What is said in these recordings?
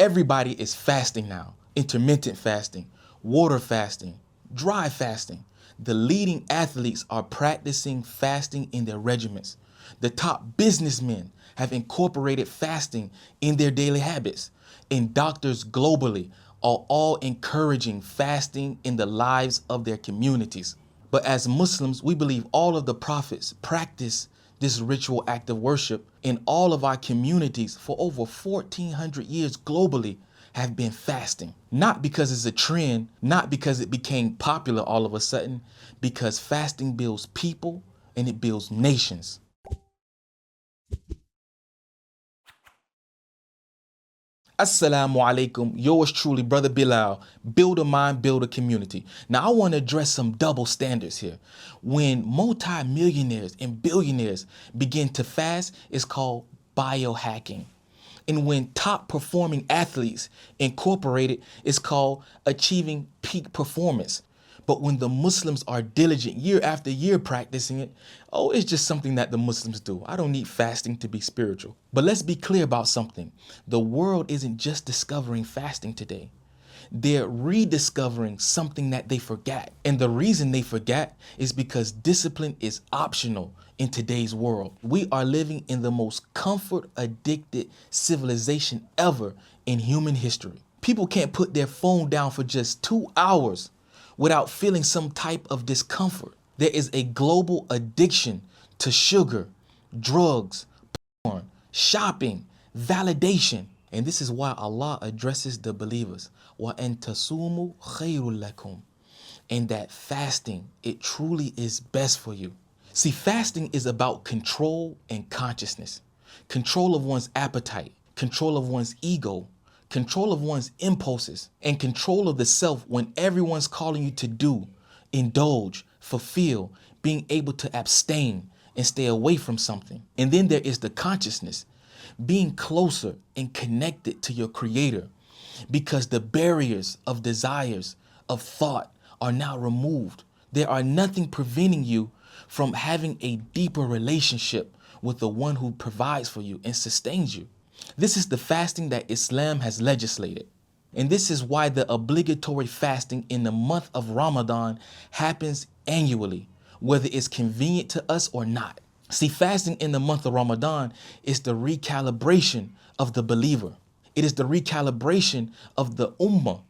Everybody is fasting now. Intermittent fasting, water fasting, dry fasting. The leading athletes are practicing fasting in their regimens. The top businessmen have incorporated fasting in their daily habits. And doctors globally are all encouraging fasting in the lives of their communities. But as Muslims, we believe all of the prophets practice this ritual act of worship in all of our communities for over 1400 years globally have been fasting. Not because it's a trend, not because it became popular all of a sudden, because fasting builds people and it builds nations. Assalamu alaikum, yours truly, Brother Bilal, build a mind, build a community. Now I want to address some double standards here. When multi-millionaires and billionaires begin to fast, it's called biohacking. And when top performing athletes incorporate it, it's called achieving peak performance. But when the Muslims are diligent year after year practicing it, oh, it's just something that the Muslims do. I don't need fasting to be spiritual. But let's be clear about something. The world isn't just discovering fasting today. They're rediscovering something that they forgot. And the reason they forgot is because discipline is optional in today's world. We are living in the most comfort addicted civilization ever in human history. People can't put their phone down for just 2 hours without feeling some type of discomfort. There is a global addiction to sugar, drugs, porn, shopping, validation. And this is why Allah addresses the believers. وَأَن تَصُومُوا خَيْرٌ لَكُمْ. And that fasting, it truly is best for you. See, fasting is about control and consciousness. Control of one's appetite, control of one's ego, control of one's impulses, and control of the self when everyone's calling you to do, indulge, fulfill, being able to abstain and stay away from something. And then there is the consciousness, being closer and connected to your creator, because the barriers of desires, of thought are now removed. There are nothing preventing you from having a deeper relationship with the one who provides for you and sustains you. This is the fasting that Islam has legislated. And this is why the obligatory fasting in the month of Ramadan happens annually, whether it's convenient to us or not. See, fasting in the month of Ramadan is the recalibration of the believer. It is the recalibration of the Ummah,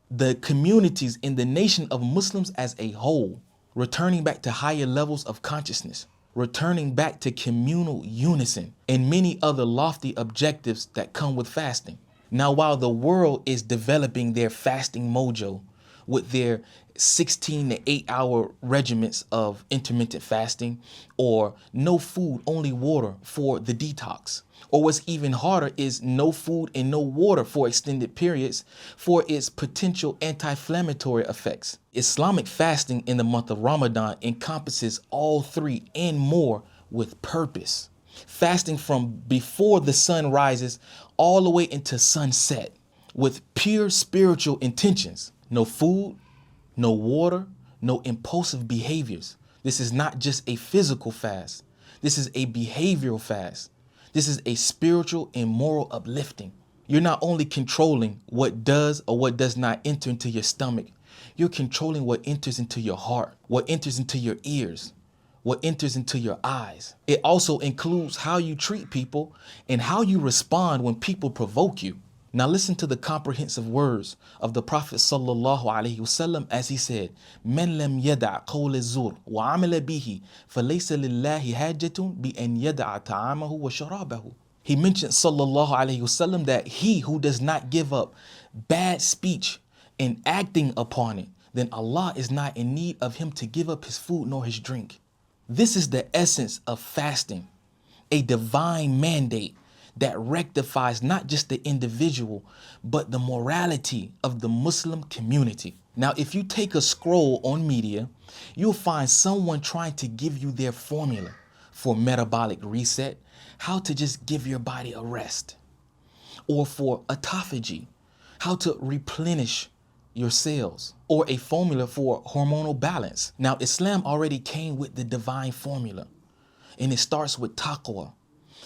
the communities in the nation of Muslims as a whole, returning back to higher levels of consciousness, returning back to communal unison, and many other lofty objectives that come with fasting. Now, while the world is developing their fasting mojo with their 16 to 8-hour regiments of intermittent fasting, or no food, only water for the detox, or what's even harder is no food and no water for extended periods for its potential anti-inflammatory effects. Islamic fasting in the month of Ramadan encompasses all three and more with purpose. Fasting from before the sun rises all the way into sunset with pure spiritual intentions. No food, no water, no impulsive behaviors. This is not just a physical fast. This is a behavioral fast. This is a spiritual and moral uplifting. You're not only controlling what does or what does not enter into your stomach, you're controlling what enters into your heart, what enters into your ears, what enters into your eyes. It also includes how you treat people and how you respond when people provoke you. Now listen to the comprehensive words of the Prophet sallallahu alaihi wasallam as he said, "Men lam yada' qawl az-zur wa 'amala bihi, falaysa lillahi hajatun bi an yada'a ta'amahu wa sharabahu." He mentioned sallallahu alaihi wasallam that he who does not give up bad speech and acting upon it, then Allah is not in need of him to give up his food nor his drink. This is the essence of fasting, a divine mandate that rectifies not just the individual, but the morality of the Muslim community. Now, if you take a scroll on media, you'll find someone trying to give you their formula for metabolic reset, how to just give your body a rest, or for autophagy, how to replenish your cells, or a formula for hormonal balance. Now, Islam already came with the divine formula, and it starts with Taqwa,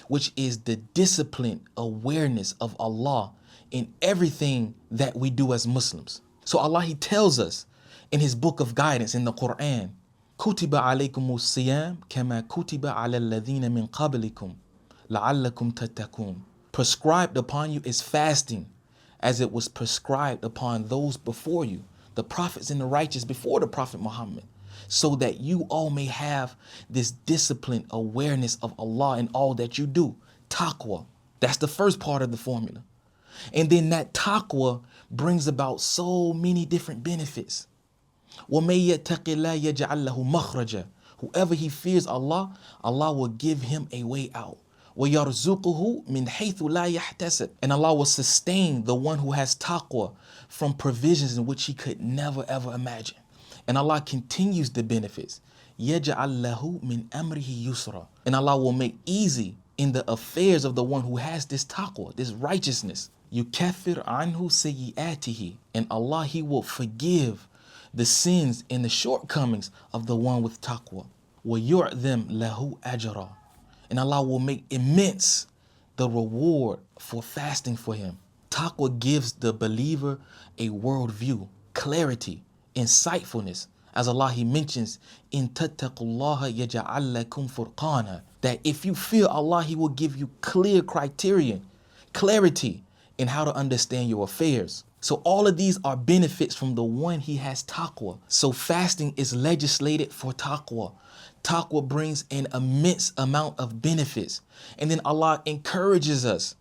which is the disciplined awareness of Allah in everything that we do as Muslims. So Allah, He tells us in His book of guidance in the Qur'an, Kutiba alaykumus siyam kama kutiba ala alladhina min qablikum la'allakum tattaqun. Prescribed upon you is fasting as it was prescribed upon those before you, the prophets and the righteous before the Prophet Muhammad, so that you all may have this disciplined awareness of Allah in all that you do. Taqwa. That's the first part of the formula. And then that taqwa brings about so many different benefits. وَمَن يَتَّقِ اللَّهَ يَجْعَل لَهُ مَخْرَجًا. Whoever he fears Allah, Allah will give him a way out. وَيَرْزُقُهُ مِنْ حَيْثُ لَا يَحْتَسِبُ. And Allah will sustain the one who has taqwa from provisions in which he could never ever imagine. And Allah continues the benefits. يَجْعَل لَهُ مِنْ أَمْرِهِ يُسْرًا. And Allah will make easy in the affairs of the one who has this taqwa, this righteousness. يُكَفِّرْ عَنْهُ سَيِّئَاتِهِ. And Allah, He will forgive the sins and the shortcomings of the one with taqwa. وَيُعْذِمْ لَهُ أَجْرًا. And Allah will make immense the reward for fasting for him. Taqwa gives the believer a worldview, clarity, insightfulness. As Allah, He mentions, in tattaqullaha yaj'al lakum furqana, that if you fear Allah, He will give you clear criterion, clarity in how to understand your affairs. So all of these are benefits from the one he has taqwa. So fasting is legislated for taqwa. Taqwa brings an immense amount of benefits. And then Allah encourages us,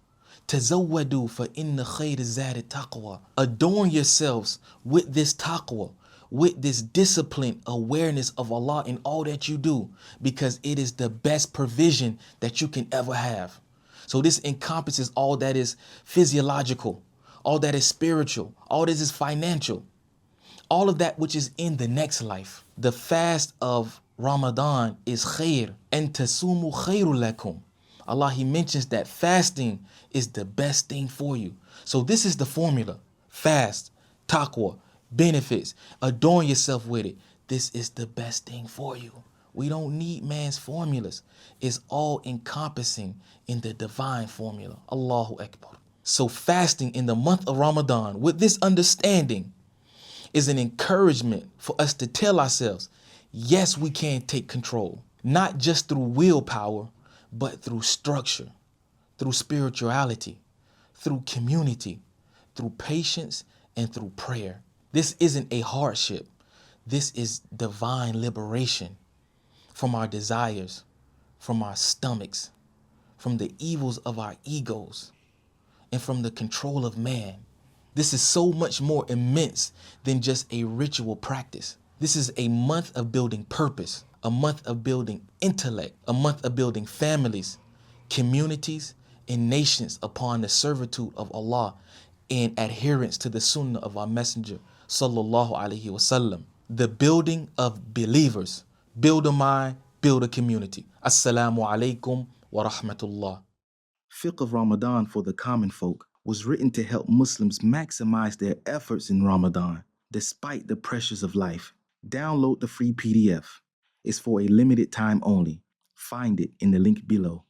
tazawwadu fa inna khayra zadi taqwa. Adorn yourselves with this taqwa, with this disciplined awareness of Allah in all that you do, because it is the best provision that you can ever have. So this encompasses all that is physiological, all that is spiritual, all that is financial, all of that which is in the next life. The fast of Ramadan is khair, and tasumu khairul lakum. Allah, He mentions that fasting is the best thing for you. So this is the formula. Fast, taqwa, benefits, adorn yourself with it. This is the best thing for you. We don't need man's formulas. It's all encompassing in the divine formula. Allahu Akbar. So fasting in the month of Ramadan with this understanding is an encouragement for us to tell ourselves, yes, we can take control, not just through willpower, but through structure, through spirituality, through community, through patience, and through prayer. This isn't a hardship. This is divine liberation from our desires, from our stomachs, from the evils of our egos, and from the control of man. This is so much more immense than just a ritual practice. This is a month of building purpose, a month of building intellect, a month of building families, communities, and nations upon the servitude of Allah and adherence to the sunnah of our messenger, sallallahu alaihi wasallam. The building of believers. Build a mind, build a community. Assalamu alaikum wa rahmatullah. Fiqh of Ramadan for the common folk was written to help Muslims maximize their efforts in Ramadan despite the pressures of life. Download the free PDF. It's for a limited time only. Find it in the link below.